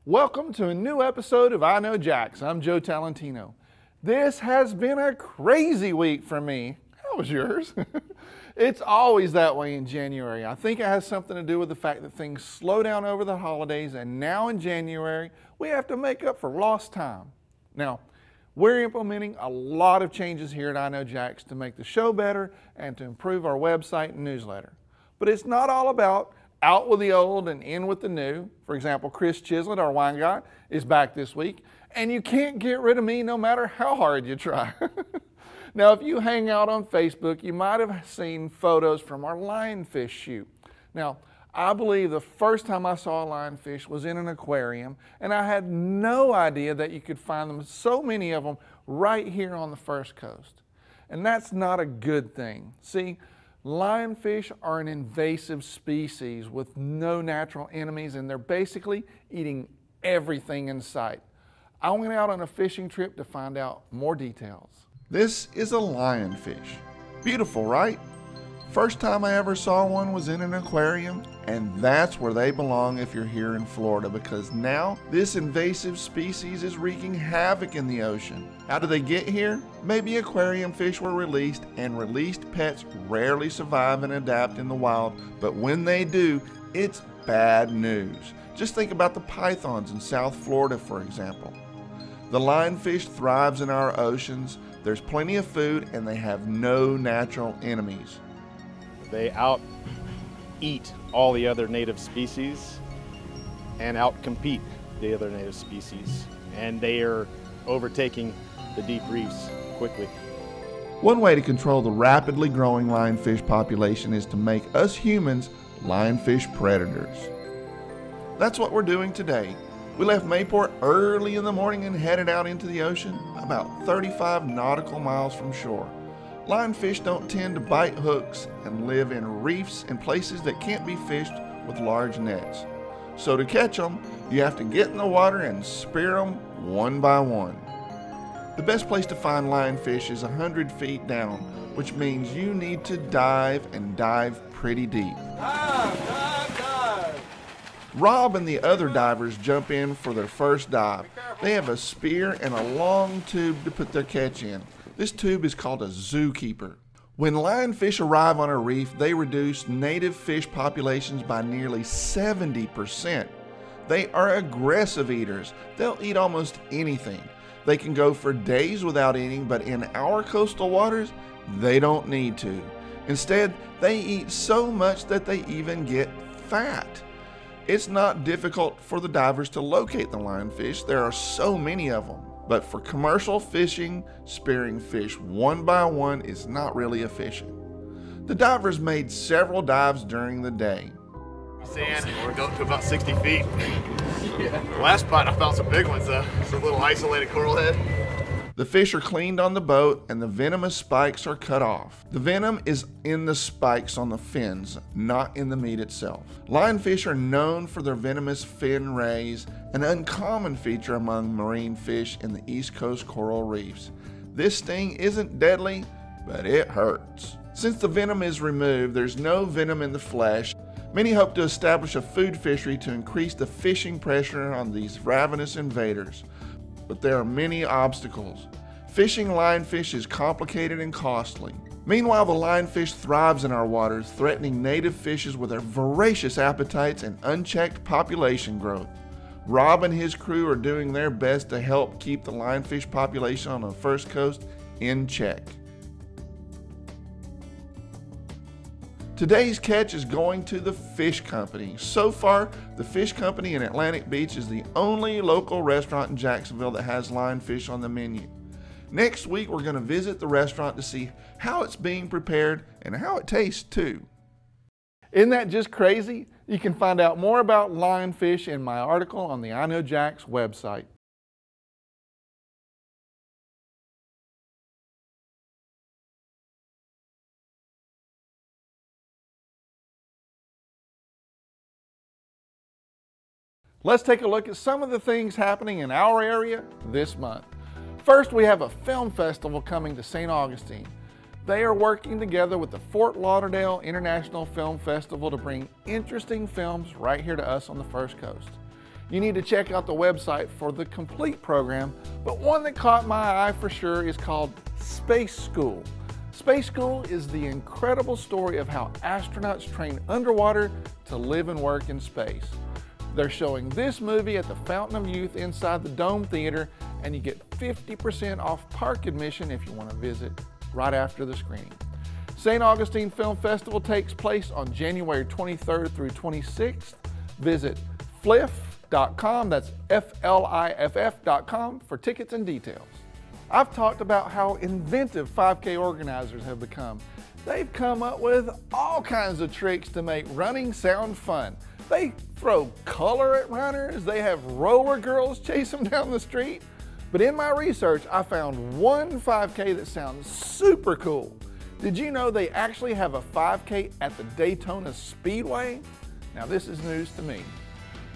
Welcome to a new episode of I Know Jax. I'm Joe Talentino. This has been a crazy week for me. How was yours? It's always that way in January. I think it has something to do with the fact that things slow down over the holidays, and now in January, we have to make up for lost time. Now, we're implementing a lot of changes here at I Know Jax to make the show better and to improve our website and newsletter. But it's not all about out with the old and in with the new. For example, Chris Chislett, our wine guy, is back this week, and you can't get rid of me no matter how hard you try. Now, if you hang out on Facebook, you might have seen photos from our lionfish shoot. Now, I believe the first time I saw a lionfish was in an aquarium, and I had no idea that you could find them, so many of them, right here on the First Coast. And that's not a good thing. See, lionfish are an invasive species with no natural enemies, and they're basically eating everything in sight. I went out on a fishing trip to find out more details. This is a lionfish. Beautiful, right? First time I ever saw one was in an aquarium, and that's where they belong if you're here in Florida, because now this invasive species is wreaking havoc in the ocean. How did they get here? Maybe aquarium fish were released, and released pets rarely survive and adapt in the wild, but when they do, it's bad news. Just think about the pythons in South Florida, for example. The lionfish thrives in our oceans. There's plenty of food, and they have no natural enemies. They out-eat all the other native species and out-compete the other native species, and they are overtaking the deep reefs quickly. One way to control the rapidly growing lionfish population is to make us humans lionfish predators. That's what we're doing today. We left Mayport early in the morning and headed out into the ocean, about 35 nautical miles from shore. Lionfish don't tend to bite hooks and live in reefs and places that can't be fished with large nets. So to catch them, you have to get in the water and spear them one by one. The best place to find lionfish is 100 feet down, which means you need to dive and dive pretty deep. Dive! Rob and the other divers jump in for their first dive. They have a spear and a long tube to put their catch in. This tube is called a zookeeper. When lionfish arrive on a reef, they reduce native fish populations by nearly 70%. They are aggressive eaters. They'll eat almost anything. They can go for days without eating, but in our coastal waters, they don't need to. Instead, they eat so much that they even get fat. It's not difficult for the divers to locate the lionfish. There are so many of them. But for commercial fishing, spearing fish one by one is not really efficient. The divers made several dives during the day. Sand, we're going to about 60 feet. Yeah. Last spot I found some big ones though. It's a little isolated coral head. The fish are cleaned on the boat and the venomous spikes are cut off. The venom is in the spikes on the fins, not in the meat itself. Lionfish are known for their venomous fin rays, an uncommon feature among marine fish in the East Coast coral reefs. This sting isn't deadly, but it hurts. Since the venom is removed, there's no venom in the flesh. Many hope to establish a food fishery to increase the fishing pressure on these ravenous invaders. But there are many obstacles. Fishing lionfish is complicated and costly. Meanwhile, the lionfish thrives in our waters, threatening native fishes with their voracious appetites and unchecked population growth. Rob and his crew are doing their best to help keep the lionfish population on the First Coast in check. Today's catch is going to the Fish Company. So far, the Fish Company in Atlantic Beach is the only local restaurant in Jacksonville that has lionfish on the menu. Next week, we're going to visit the restaurant to see how it's being prepared and how it tastes too. Isn't that just crazy? You can find out more about lionfish in my article on the I Know Jax website. Let's take a look at some of the things happening in our area this month. First, we have a film festival coming to St. Augustine. They are working together with the Fort Lauderdale International Film Festival to bring interesting films right here to us on the First Coast. You need to check out the website for the complete program, but one that caught my eye for sure is called Space School. Space School is the incredible story of how astronauts train underwater to live and work in space. They're showing this movie at the Fountain of Youth inside the Dome Theater, and you get 50% off park admission if you want to visit right after the screening. St. Augustine Film Festival takes place on January 23rd through 26th. Visit fliff.com, that's FLIFF.com, for tickets and details. I've talked about how inventive 5K organizers have become. They've come up with all kinds of tricks to make running sound fun. They throw color at runners, they have roller girls chase them down the street. But in my research, I found one 5K that sounds super cool. Did you know they actually have a 5K at the Daytona Speedway? Now this is news to me.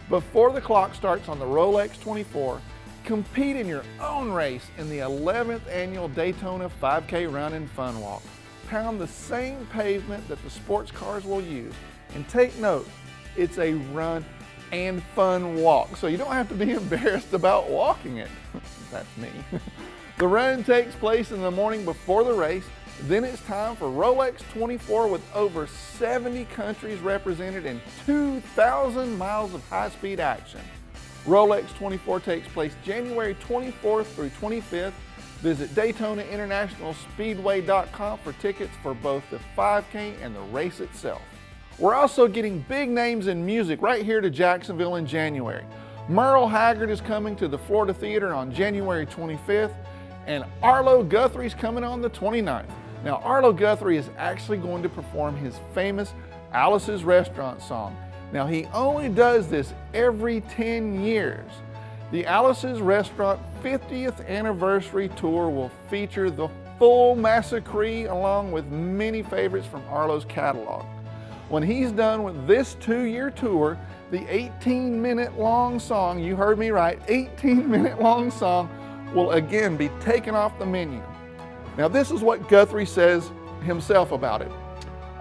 Before the clock starts on the Rolex 24, compete in your own race in the 11th annual Daytona 5K Run and Fun Walk. Pound the same pavement that the sports cars will use. And take note, it's a run and fun walk, so you don't have to be embarrassed about walking it. That's me. The run takes place in the morning before the race. Then it's time for Rolex 24 with over 70 countries represented and 2,000 miles of high-speed action. Rolex 24 takes place January 24th through 25th. Visit DaytonaInternationalSpeedway.com for tickets for both the 5K and the race itself. We're also getting big names in music right here to Jacksonville in January. Merle Haggard is coming to the Florida Theater on January 25th, and Arlo Guthrie's coming on the 29th. Now, Arlo Guthrie is actually going to perform his famous Alice's Restaurant song. Now, he only does this every 10 years. The Alice's Restaurant 50th Anniversary Tour will feature the full massacre along with many favorites from Arlo's catalog. When he's done with this 2-year tour, the 18-minute long song, you heard me right, 18-minute long song will again be taken off the menu. Now this is what Guthrie says himself about it.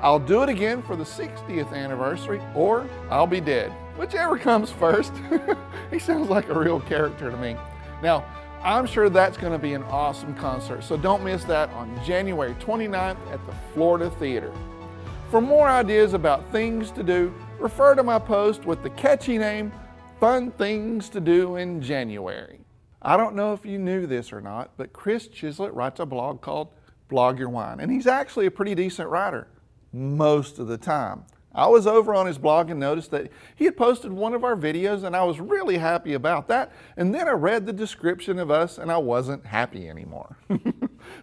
I'll do it again for the 60th anniversary, or I'll be dead. Whichever comes first. He sounds like a real character to me. Now, I'm sure that's going to be an awesome concert, so don't miss that on January 29th at the Florida Theater. For more ideas about things to do, refer to my post with the catchy name, Fun Things to Do in January. I don't know if you knew this or not, but Kris Chislett writes a blog called Blog Your Wine, and he's actually a pretty decent writer most of the time. I was over on his blog and noticed that he had posted one of our videos, and I was really happy about that. And then I read the description of us and I wasn't happy anymore.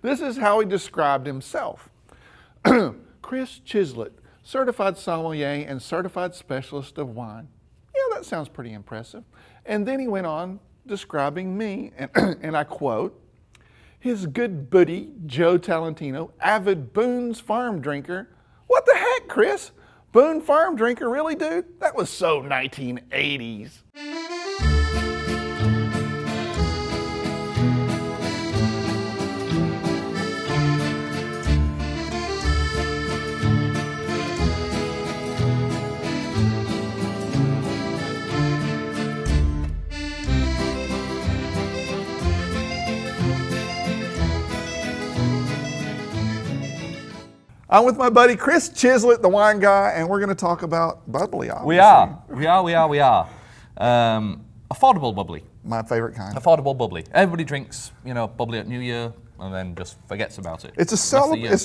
This is how he described himself. Kris Chislett, certified sommelier and certified specialist of wine. Yeah, that sounds pretty impressive. And then he went on describing me, and I quote, his good buddy, Joe Talentino, avid Boone's Farm drinker. What the heck, Kris? Boone Farm drinker, really, dude? That was so 1980s. I'm with my buddy Kris Chislett, the wine guy, and we're going to talk about bubbly, obviously. We are. Affordable bubbly. My favorite kind. Affordable bubbly. Everybody drinks, bubbly at New Year and then just forgets about it. It's a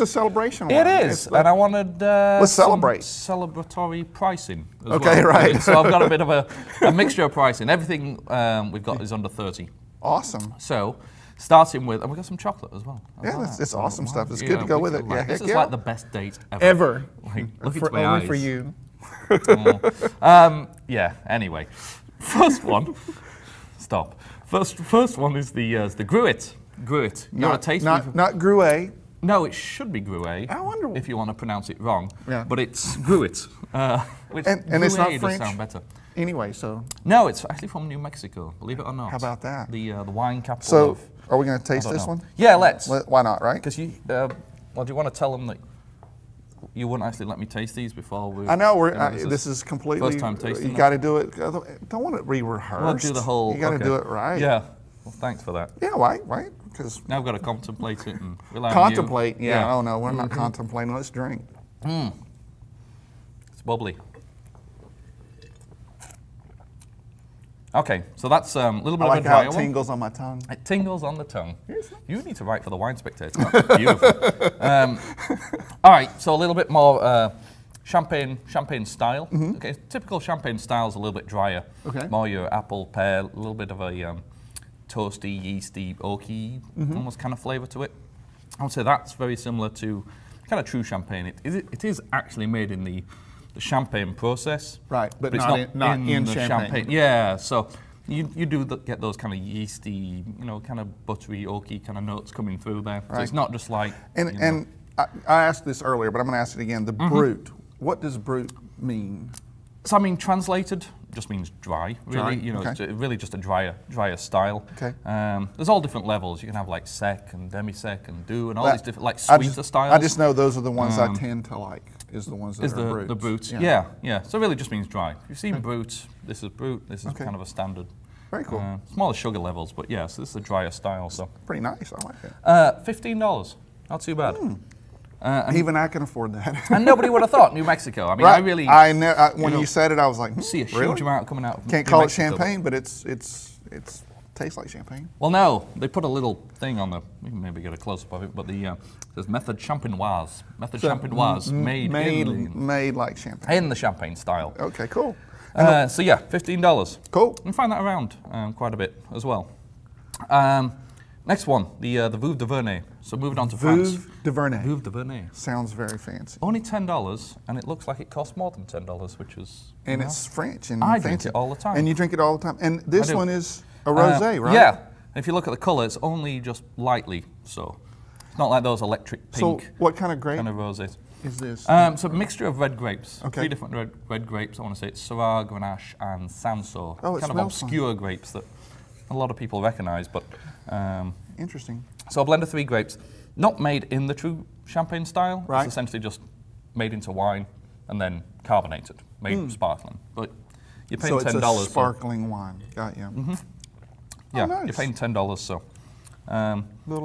celebration wine. It is, and I wanted let's celebrate. Some celebratory pricing as okay, well. Right. So I've got a bit of a mixture of pricing. Everything we've got is under 30. Awesome. So, starting with, and we've got some chocolate as well. Yeah, it's awesome stuff. It's good to go with it. Yeah, this is like the best date ever. Like, look into my only eyes. for you. Yeah. Anyway, first one. Stop. First one is the Gruit. Gruit. Not Gruet. No, it should be Gruet. I wonder if you want to pronounce it wrong. Yeah. But it's Gruit. Which and it's not does French. sound better. Anyway, so. No, it's actually from New Mexico. Believe it or not. How about that? The wine capital. So, are we going to taste this one? Yeah, let's. Why not, right? Because you, well, do you want to tell them that you wouldn't actually let me taste these before we. I know this is completely. first time tasting. You got to do it. Don't want it re-rehearsed. We'll do the whole. You got to do it right. Yeah. Well, thanks for that. Yeah, right. Because now I've got to contemplate it and rely contemplate. on you. Yeah. Oh no, we're not contemplating. Let's drink. It's bubbly. Okay, so that's a little bit I like of a how drier it one. tingles on my tongue. It tingles on the tongue. You need to write for the Wine Spectator. That's beautiful. All right, so a little bit more champagne style. Okay, typical champagne style is a little bit drier. Okay. More your apple, pear, a little bit of a toasty, yeasty, oaky, almost kind of flavour to it. I would say that's very similar to kind of true champagne. It is actually made in the champagne process. Right, but it's not in the champagne. Yeah, so you do get those kind of yeasty, kind of buttery, oaky kind of notes coming through there. So it's not just like. And I asked this earlier, but I'm going to ask it again. The brut. What does brut mean? So I mean, translated just means dry. Really, Dry, it's really just a drier style. Okay. There's all different levels. You can have like sec and demi-sec and doux and all these different like sweeter styles. I just know those are the ones I tend to like. Is the ones that are brut. The brut. Yeah. So it really just means dry. If you've seen brut, this is brut. This is kind of a standard. Very cool. Smaller sugar levels, but yeah. So this is a drier style. So pretty nice. I like it. $15. Not too bad. Even I can afford that. And nobody would have thought New Mexico. I mean, right. I really. When you said it, I was like, see a really? huge amount coming out. Of Can't New call Mexico. it champagne, but it's tastes like champagne. Well, no, they put a little thing on the. We can maybe get a close up of it, but there's method champenoise. Method champenoise made like champagne. in the champagne style. Okay, cool. So yeah, $15. Cool. You can find that around quite a bit as well. Next one, the Veuve de Vernay. So moving on to France. Veuve de Vernay. Veuve de Vernay. Sounds very fancy. Only $10, and it looks like it costs more than $10, which is. And it's French and I fancy. drink it all the time. And you drink it all the time. And this do. one is a rosé, right? Yeah. And if you look at the colour, it's only just lightly so. It's not like those electric pink. So what kind of grape kind of roses. is this? So a mixture of red grapes. Okay. 3 different red grapes. I want to say it's Syrah, Grenache, and Sanso. Oh, it kind of smells fun. obscure grapes that a lot of people recognise, but. Interesting. So a blend of 3 grapes, not made in the true champagne style. Right. It's essentially just made into wine and then carbonated, made sparkling. But you're paying So $10. it's a sparkling wine. Got you. Yeah, nice. you're paying $10. So.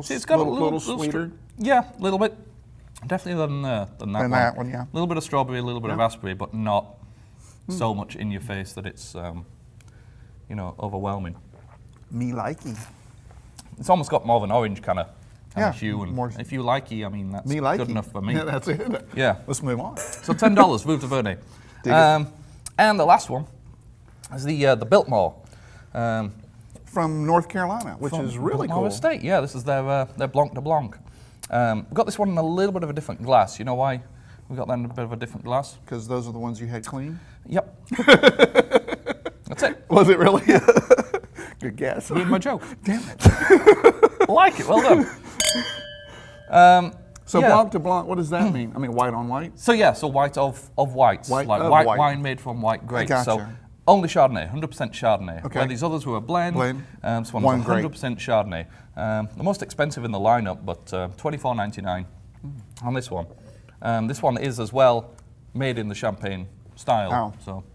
See, it's got little sweeter. Yeah, a little bit. Definitely than that Than one. that one, yeah. A little bit of strawberry, a little bit of raspberry, but not so much in your face that it's, overwhelming. Me likey. It's almost got more of an orange kind of Yeah, hue, and more- if you likey, I mean, that's Me likey. good enough for me. Yeah, that's it. Yeah. Let's move on. So $10, Veuve de Vernay. Dig it. And the last one is the Biltmore. From North Carolina, which is really Biltmore cool. Estate. Yeah, this is their Blanc de Blanc. We've got this one in a little bit of a different glass. You know why we got that in a bit of a different glass? Because those are the ones you had clean. Yep. That's it. Was it really? Good guess. Ruined my joke. Damn it. Like it. Well done. So Yeah. Blanc de Blanc, what does that mean? I mean, white on white? So yeah, so white of whites, White like of white white. wine made from white grapes. gotcha. So only Chardonnay, 100% Chardonnay. Okay. Where these others were a blend. This one One was grape. 100% Chardonnay. The most expensive in the lineup, but $24.99 on this one. This one is as well made in the champagne style. Wow. So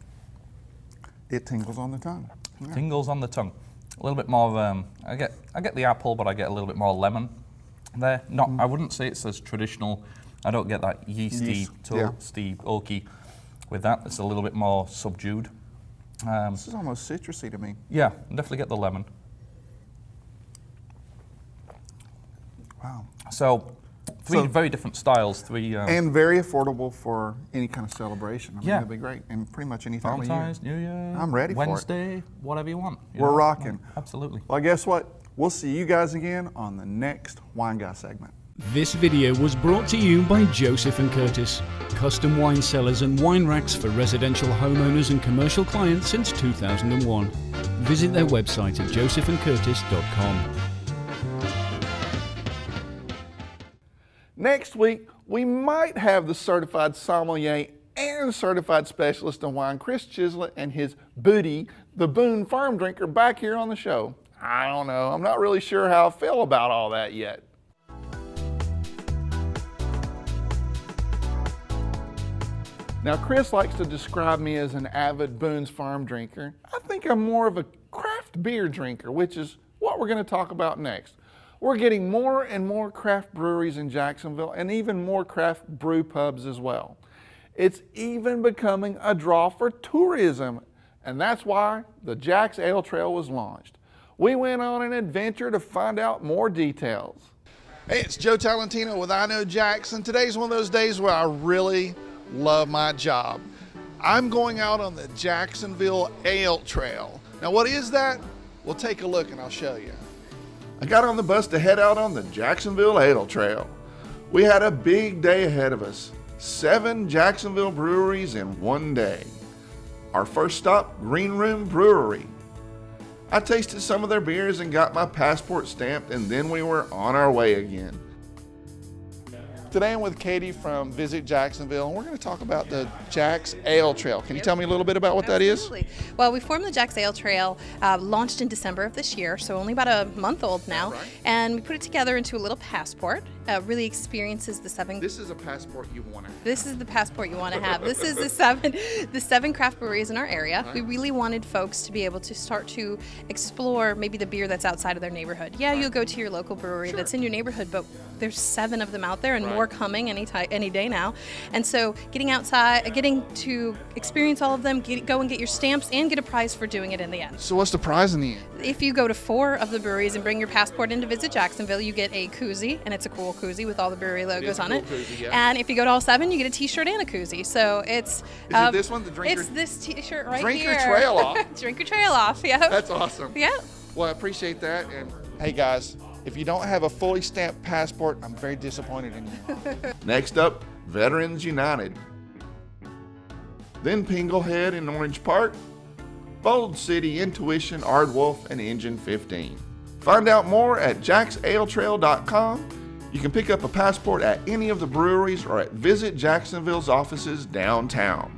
It tingles on the tongue. Yeah. tingles on the tongue. A little bit more. I get the apple, but I get a little bit more lemon there. Not. I wouldn't say it's as traditional. I don't get that yeasty, Yeast, yeah. toasty, oaky with that. It's a little bit more subdued. This is almost citrusy to me. Yeah, definitely get the lemon. Wow. So, three very different styles. Three. And very affordable for any kind of celebration. I mean, Yeah. that'd be great. And pretty much any time of year. Valentine's, New Year. I'm ready for it. Wednesday, whatever you want. you We're know. rocking. Absolutely. Well, guess what? We'll see you guys again on the next Wine Guy segment. This video was brought to you by Joseph & Curtis, custom wine cellars and wine racks for residential homeowners and commercial clients since 2001. Visit their website at josephandcurtis.com. Next week, we might have the certified sommelier and certified specialist in wine, Chris Chislett, and his booty, the Boone Farm Drinker, back here on the show. I don't know. I'm not really sure how I feel about all that yet. Now, Kris likes to describe me as an avid Boone's Farm drinker. I think I'm more of a craft beer drinker, which is what we're going to talk about next. We're getting more and more craft breweries in Jacksonville and even more craft brew pubs as well. It's even becoming a draw for tourism, and that's why the Jax Ale Trail was launched. We went on an adventure to find out more details. Hey, it's Joe Talentino with I Know Jax, and today's one of those days where I really love my job. I'm going out on the Jacksonville Ale Trail. Now, what is that? We'll take a look and I'll show you. I got on the bus to head out on the Jacksonville Ale Trail. We had a big day ahead of us. 7 Jacksonville breweries in one day. Our first stop, Green Room Brewery. I tasted some of their beers and got my passport stamped, and then we were on our way again. Today I'm with Katie from Visit Jacksonville, and we're going to talk about the Jax Ale Trail. Can you tell me a little bit about what that is? Absolutely. Well, we formed the Jax Ale Trail, launched in December of this year, so only about a month old now, Right. and we put it together into a little passport. Really experiences the 7. This is a passport you want to have. This is the passport you want to have. This is the seven craft breweries in our area. Right. We really wanted folks to be able to start to explore maybe the beer that's outside of their neighborhood. Yeah, you'll go to your local brewery that's in your neighborhood, but there's 7 of them out there and more coming any day now. And so getting outside, getting to experience all of them, go and get your stamps and get a prize for doing it in the end. So what's the prize in the end? If you go to 4 of the breweries and bring your passport in to Visit Jacksonville, you get a koozie, and it's a cool koozie with all the brewery logos on it. Koozie, yeah. And if you go to all 7, you get a t-shirt and a koozie. So it's... Is it this one, the drinker? It's this t-shirt right Drink here. your trail off. Drink your trail off, yeah. That's awesome. Yeah. Well, I appreciate that. And hey guys, if you don't have a fully stamped passport, I'm very disappointed in you. Next up, Veterans United. Then Pinglehead in Orange Park, Bold City, Intuition, Ardwolf, and Engine 15. Find out more at jaxaletrail.com. You can pick up a passport at any of the breweries or at Visit Jacksonville's offices downtown.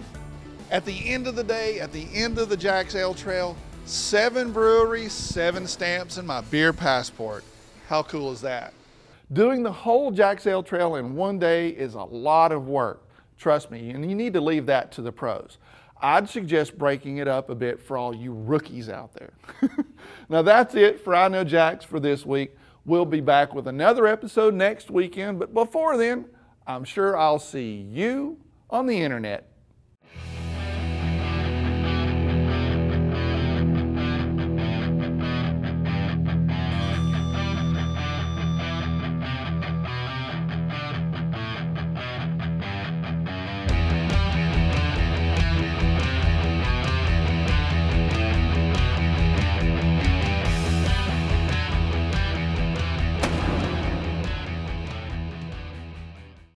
At the end of the day, at the end of the Jax Ale Trail, 7 breweries, 7 stamps, and my beer passport. How cool is that? Doing the whole Jax Ale Trail in one day is a lot of work. Trust me, and you need to leave that to the pros. I'd suggest breaking it up a bit for all you rookies out there. Now that's it for I Know Jax for this week. We'll be back with another episode next weekend, but before then, I'm sure I'll see you on the internet.